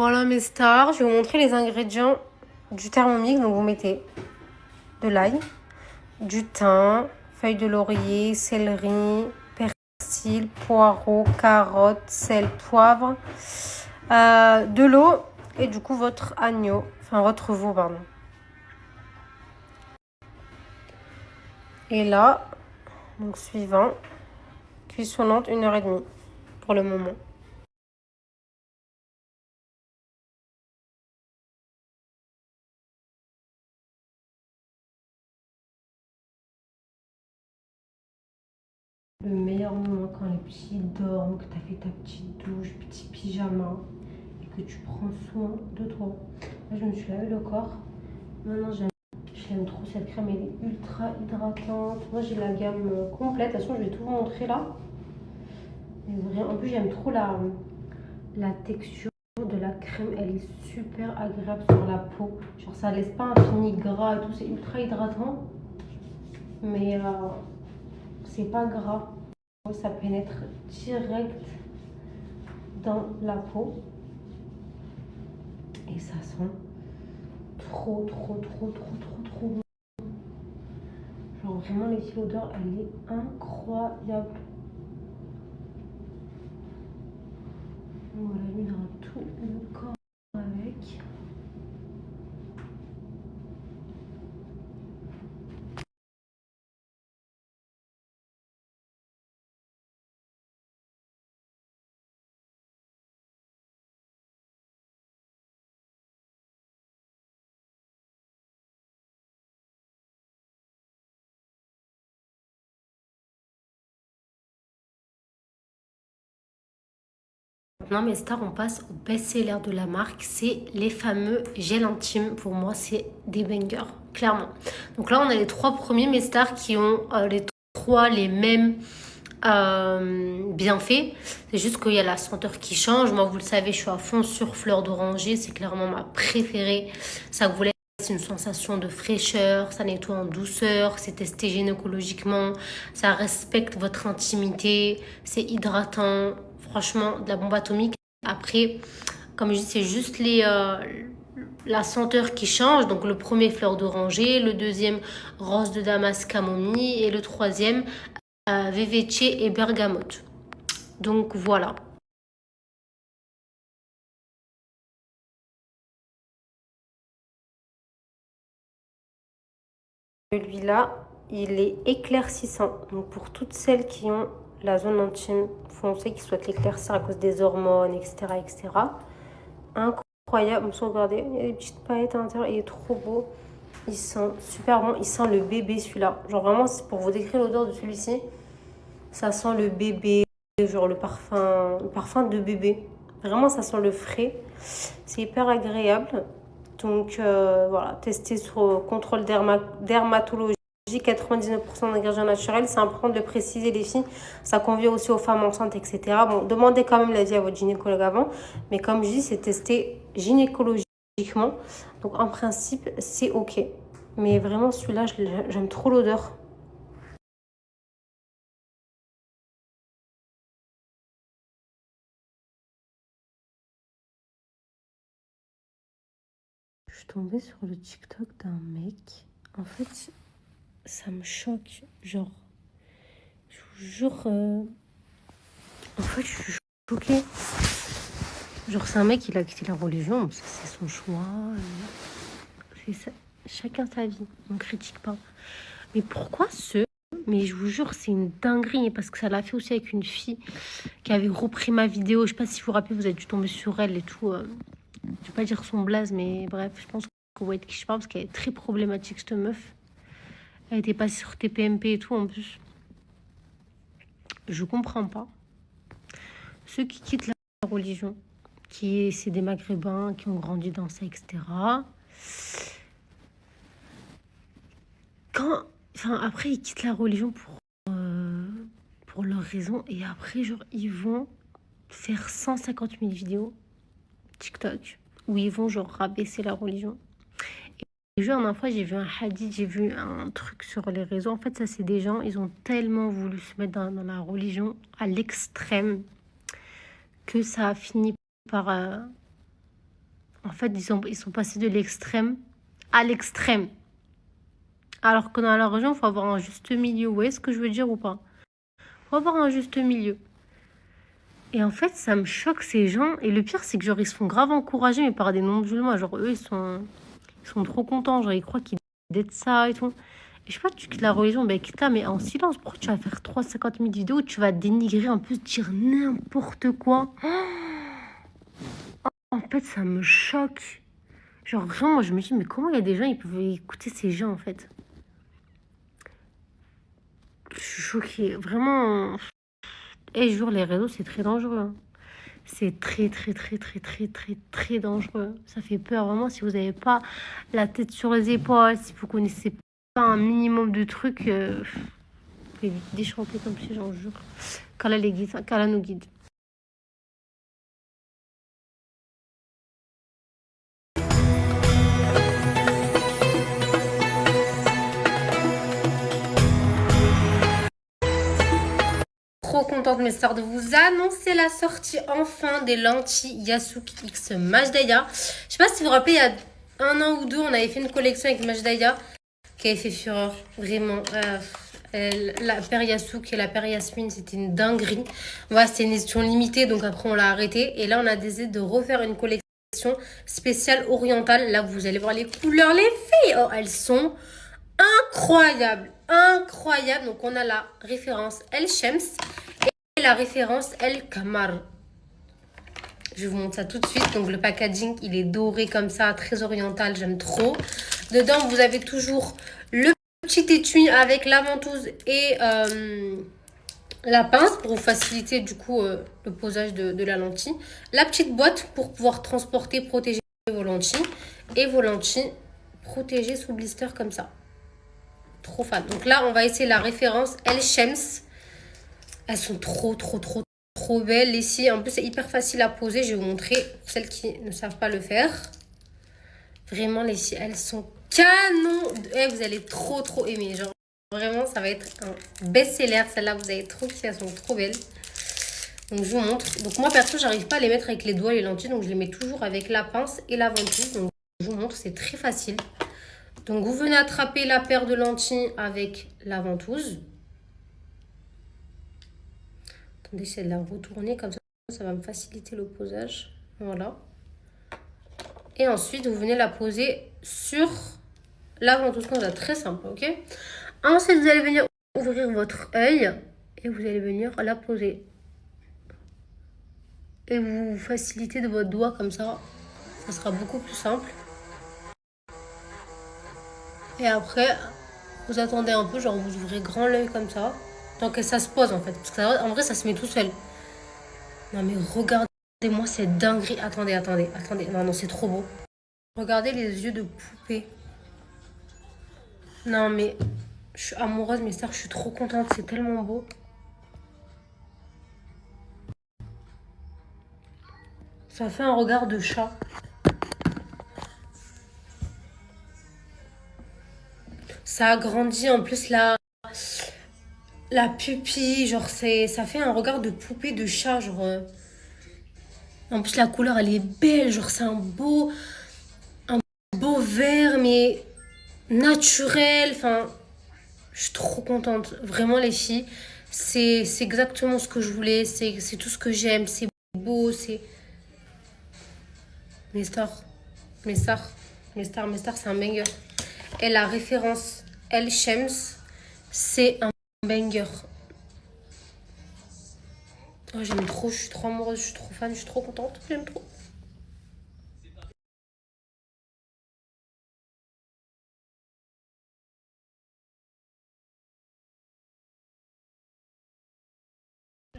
Voilà mes stars, je vais vous montrer les ingrédients du Thermomix. Donc vous mettez de l'ail, du thym, feuilles de laurier, céleri, persil, poireaux, carottes, sel, poivre, de l'eau et du coup votre agneau, enfin votre veau pardon. Et là, donc suivant, cuisson lente 1h30 pour le moment. Le meilleur moment quand les petits dorment, que tu as fait ta petite douche, petit pyjama et que tu prends soin de toi. Là, je me suis lavé le corps. Maintenant, j'aime trop cette crème, elle est ultra hydratante. Moi, j'ai la gamme complète. De toute façon, je vais tout vous montrer là. En plus, j'aime trop la texture de la crème. Elle est super agréable sur la peau. Genre, ça laisse pas un fini gras et tout. C'est ultra hydratant. Mais c'est pas gras. Ça pénètre direct dans la peau. Et ça sent trop bon. Genre vraiment l'odeur elle est incroyable. Voilà, lui il aura tout le corps avec. Maintenant mes stars, on passe au best-seller de la marque, c'est les fameux gels intimes. Pour moi c'est des bangers, clairement. Donc là on a les 3 premiers mes stars qui ont les mêmes bienfaits. C'est juste qu'il y a la senteur qui change. Moi vous le savez, je suis à fond sur fleur d'oranger, c'est clairement ma préférée. Ça vous laisse une sensation de fraîcheur, ça nettoie en douceur, c'est testé gynécologiquement, ça respecte votre intimité, c'est hydratant. Franchement, de la bombe atomique. Après, comme je dis, c'est juste la senteur qui change. Donc le premier fleur d'oranger, le deuxième rose de Damas camomille et le troisième Vevece et bergamote. Donc voilà. Celui-là, il est éclaircissant. Donc pour toutes celles qui ont la zone intime foncée, qui souhaitent l'éclaircir à cause des hormones, etc., etc. Incroyable. Regardez, il y a des petites paillettes à l'intérieur. Il est trop beau. Il sent super bon. Il sent le bébé celui-là. Genre vraiment, c'est pour vous décrire l'odeur de celui-ci. Ça sent le bébé, genre le parfum de bébé. Vraiment, ça sent le frais. C'est hyper agréable. Donc voilà, testé sur contrôle dermatologie, 99% d'ingrédients naturels. C'est important de le préciser les filles. Ça convient aussi aux femmes enceintes, etc. Bon, demandez quand même l'avis à votre gynécologue avant. Mais comme je dis, c'est testé gynécologiquement. Donc en principe, c'est ok. Mais vraiment, celui-là, j'aime trop l'odeur. Je suis tombée sur le TikTok d'un mec. En fait, ça me choque. Genre, je vous jure. En fait, je suis choquée. Genre, c'est un mec, il a quitté la religion. C'est son choix. C'est ça. Chacun sa vie. On critique pas. Mais pourquoi ce. Mais je vous jure, c'est une dinguerie. Parce que ça l'a fait aussi avec une fille qui avait repris ma vidéo. Je sais pas si vous vous rappelez, vous avez dû tomber sur elle et tout. Je vais pas dire son blaze, mais bref, je pense que vous voyez de qui je parle parce qu'elle est très problématique, cette meuf. Elle était passée sur TPMP et tout en plus. Je comprends pas. Ceux qui quittent la religion, c'est des maghrébins qui ont grandi dans ça, etc. Après, ils quittent la religion pour leurs raisons. Et après, genre, ils vont faire 150 000 vidéos TikTok où ils vont, genre, rabaisser la religion. Et la dernière fois, j'ai vu un hadith, j'ai vu un truc sur les réseaux. En fait, ça, c'est des gens, ils ont tellement voulu se mettre dans la religion à l'extrême que ça a fini par En fait, ils sont passés de l'extrême à l'extrême. Alors que dans la région, il faut avoir un juste milieu. Vous voyez ce que je veux dire ou pas? Il faut avoir un juste milieu. Et en fait, ça me choque ces gens. Et le pire, c'est que genre, ils se font grave encourager, mais par des non-musulmans. Genre, eux, ils sont trop contents. Genre, ils croient qu'ils d'être ça et tout. Et je sais pas, tu quittes la religion, ben quitte-la, mais en silence. Pourquoi tu vas faire 350 000 vidéos où tu vas dénigrer, en plus, dire n'importe quoi? En fait, ça me choque. Genre, vraiment, moi, je me dis, mais comment il y a des gens, ils peuvent écouter ces gens, en fait? Je suis choquée. Vraiment. Et je jure, les réseaux, c'est très dangereux, hein. C'est très, très, très, très, très, très, très dangereux. Ça fait peur, vraiment, si vous n'avez pas la tête sur les épaules, si vous connaissez pas un minimum de trucs, vous pouvez vite déchanter comme ces gens, je jure. Qu'Allah les guide, qu'Allah nous guide. Trop contente, mes sœurs, de vous annoncer la sortie enfin des lentilles Yasuki X Majdaya. Je sais pas si vous vous rappelez, il y a 1 an ou 2, on avait fait une collection avec Majdaya qui avait fait fureur, vraiment. La paire Yasuki et la paire Yasmine, c'était une dinguerie. Voilà, c'était une édition limitée, donc après on l'a arrêté. Et là, on a décidé de refaire une collection spéciale orientale. Là, vous allez voir les couleurs, les filles. Oh, elles sont incroyables, incroyables. Donc, on a la référence El Shems et la référence El Kamar. Je vous montre ça tout de suite. Donc, le packaging, il est doré comme ça, très oriental. J'aime trop. Dedans, vous avez toujours le petit étui avec la ventouse et la pince pour vous faciliter du coup le posage de la lentille. La petite boîte pour pouvoir transporter, protéger vos lentilles. Et vos lentilles protégées sous blister comme ça. Trop fan. Donc là, on va essayer la référence El Shems. Elles sont trop, trop, trop, trop belles. Les scies, en plus, c'est hyper facile à poser. Je vais vous montrer pour celles qui ne savent pas le faire. Vraiment, les scies, elles sont canon. Et vous allez trop, trop aimer. Genre, vraiment, ça va être un best-seller. Celle-là, vous allez trop kiffer. Elles sont trop belles. Donc, je vous montre. Donc, moi, perso, j'arrive pas à les mettre avec les doigts, les lentilles. Donc, je les mets toujours avec la pince et la ventouse. Donc, je vous montre. C'est très facile. Donc, vous venez attraper la paire de lentilles avec la ventouse. Attendez, j'essaie de la retourner comme ça va me faciliter le posage. Voilà. Et ensuite, vous venez la poser sur la ventouse comme ça. Très simple, ok? Ensuite, vous allez venir ouvrir votre œil et vous allez venir la poser. Et vous facilitez de votre doigt comme ça. Ça sera beaucoup plus simple. Et après, vous attendez un peu, genre vous ouvrez grand l'œil comme ça. Tant que ça se pose en fait. Parce qu'en vrai, ça se met tout seul. Non mais regardez-moi cette dinguerie. Attendez. Non, c'est trop beau. Regardez les yeux de poupée. Non mais, je suis amoureuse, mes sœurs, je suis trop contente. C'est tellement beau. Ça fait un regard de chat. Ça agrandit en plus la pupille. Genre, ça fait un regard de poupée de chat. Genre, en plus, la couleur, elle est belle. Genre, c'est un beau vert, mais naturel. Enfin, je suis trop contente. Vraiment, les filles, c'est exactement ce que je voulais. C'est tout ce que j'aime. C'est beau. C'est. Mes stars. Mes stars. Mes stars, c'est un banger. Et la référence El Shems, c'est un banger. Oh, j'aime trop. Je suis trop amoureuse. Je suis trop fan. Je suis trop contente. J'aime trop.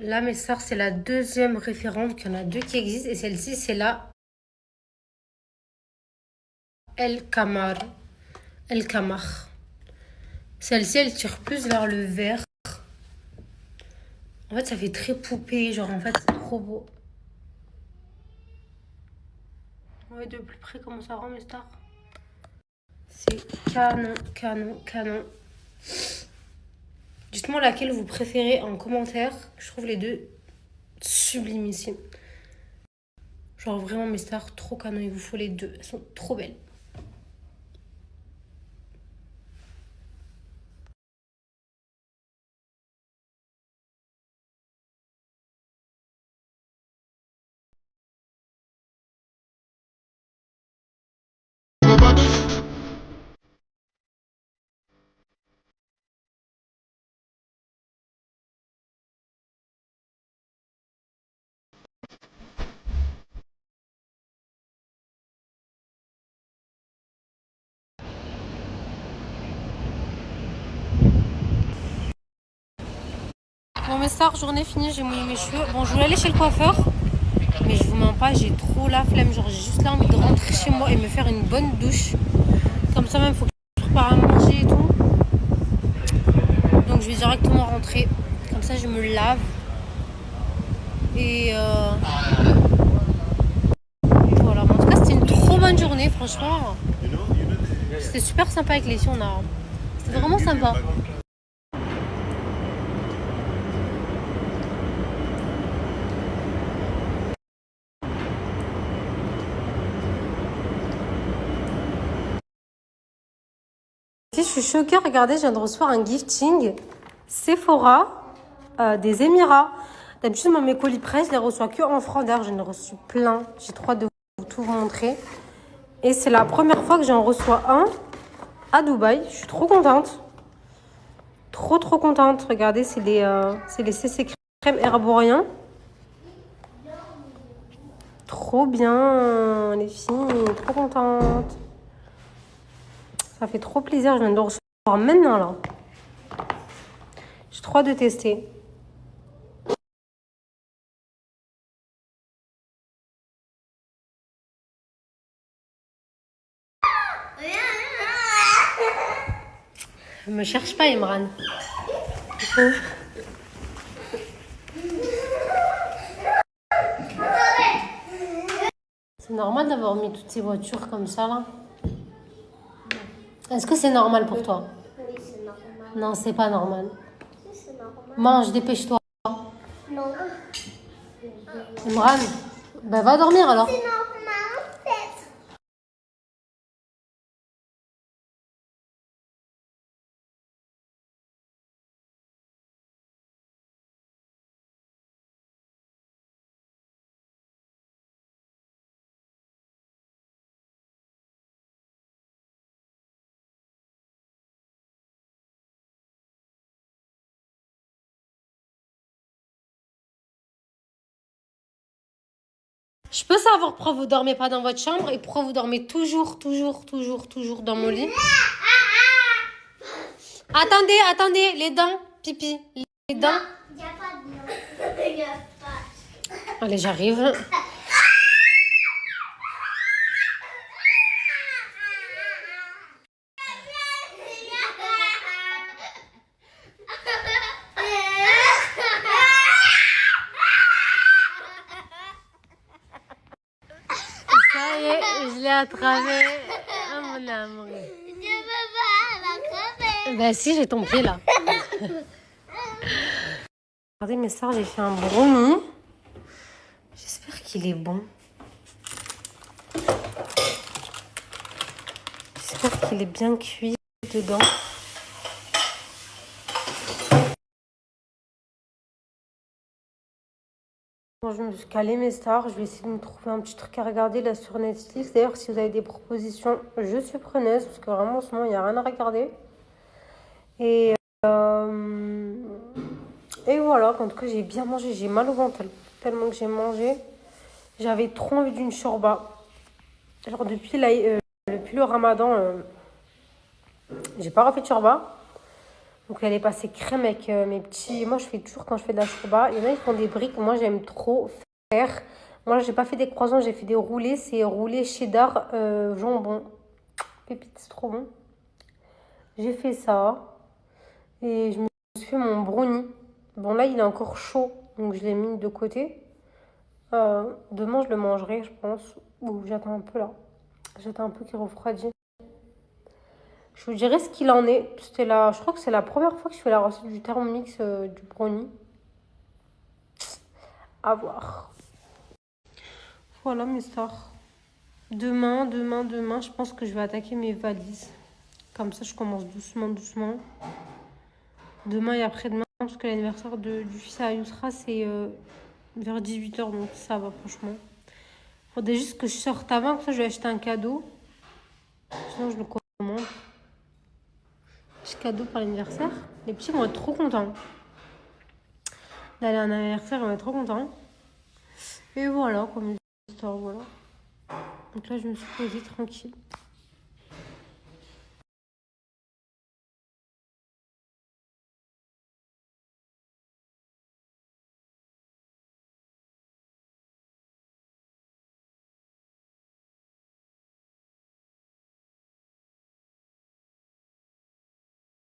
Là, mes stars, c'est la deuxième référence. Il y en a deux qui existent. Et celle-ci, c'est la El Kamar. El Kamar. Celle-ci, elle tire plus vers le vert. En fait, ça fait très poupée. Genre, en fait, c'est trop beau. Ouais, de plus près, comment ça rend, mes stars? C'est canon, canon, canon. Dites-moi laquelle vous préférez en commentaire. Je trouve les deux sublimissimes. Genre vraiment mes stars, trop canon, il vous faut les deux. Elles sont trop belles. Bon mes stars, journée finie, j'ai mouillé mes cheveux. Bon, je voulais aller chez le coiffeur, mais je vous mens pas, j'ai trop la flemme. Genre j'ai juste là envie de rentrer chez moi et me faire une bonne douche. Comme ça même, faut que je prépare à manger et tout. Donc je vais directement rentrer. Comme ça, je me lave. Et voilà. Mais en tout cas, c'était une trop bonne journée, franchement. C'était super sympa avec les filles. C'était vraiment sympa. Je suis choquée, regardez, je viens de recevoir un gifting Sephora des Émirats. D'habitude, moi, mes colis presse, je les reçois que en francs. D'ailleurs, j'en ai reçu plein. J'ai trop hâte de vous tout vous montrer. Et c'est la première fois que j'en reçois un à Dubaï. Je suis trop contente. Trop, trop contente. Regardez, c'est les CC crème herboriens. Trop bien, les filles. Trop contente. Ça fait trop plaisir. Je viens de le recevoir maintenant, là. J'ai trop hâte de tester. Me cherche pas, Imran. C'est normal d'avoir mis toutes ces voitures comme ça, là? Est-ce que c'est normal pour toi? Oui, c'est normal. Non, c'est pas normal. Oui, c'est normal. Mange, dépêche-toi. Non. Imran, ben va dormir alors. C'est normal, en fait. Je peux savoir pourquoi vous dormez pas dans votre chambre et pourquoi vous dormez toujours dans mon lit. Attendez, les dents, pipi, les dents. Il n'y a pas de nom. Il n'y a pas. Allez, j'arrive. Ça y est, je l'ai attrapé. Oh mon amour. Je ne veux pas l'attraper. Ben si, j'ai ton pied là. Regardez mes soeurs, j'ai fait un brownie. J'espère qu'il est bon. J'espère qu'il est bien cuit dedans. Bon, je me suis calée mes stars. Je vais essayer de me trouver un petit truc à regarder là sur Netflix. D'ailleurs, si vous avez des propositions, je suis preneuse. Parce que vraiment, en ce moment, il n'y a rien à regarder. Et voilà, en tout cas, j'ai bien mangé. J'ai mal au ventre tellement que j'ai mangé. J'avais trop envie d'une shorba. Genre, depuis le ramadan, j'ai pas refait de shorba. Donc, elle est passée crème avec mes petits. Moi, je fais toujours quand je fais de la shorba. Il y en a, ils font des briques. Moi, j'aime trop faire. Moi, j'ai pas fait des croissants, j'ai fait des roulés. C'est roulé cheddar jambon. Pépite, c'est trop bon. J'ai fait ça. Et je me suis fait mon brownie. Bon, là, il est encore chaud. Donc, je l'ai mis de côté. Demain, je le mangerai, je pense. Ou j'attends un peu là. J'attends un peu qu'il refroidisse. Je vous dirai ce qu'il en est. Je crois que c'est la première fois que je fais la recette du Thermomix du brownie. À voir. Voilà mes stars. Demain, je pense que je vais attaquer mes valises. Comme ça, je commence doucement. Demain et après-demain, parce que l'anniversaire du fils à Yousra, c'est vers 18h, donc ça va franchement. Faudrait juste que je sorte avant, comme ça je vais acheter un cadeau. Sinon, je le commande. Petit cadeau pour l'anniversaire. Les petits vont être trop contents. D'aller à un anniversaire, ils vont être trop contents. Et voilà, comme une histoire, voilà. Donc là, je me suis posée tranquille.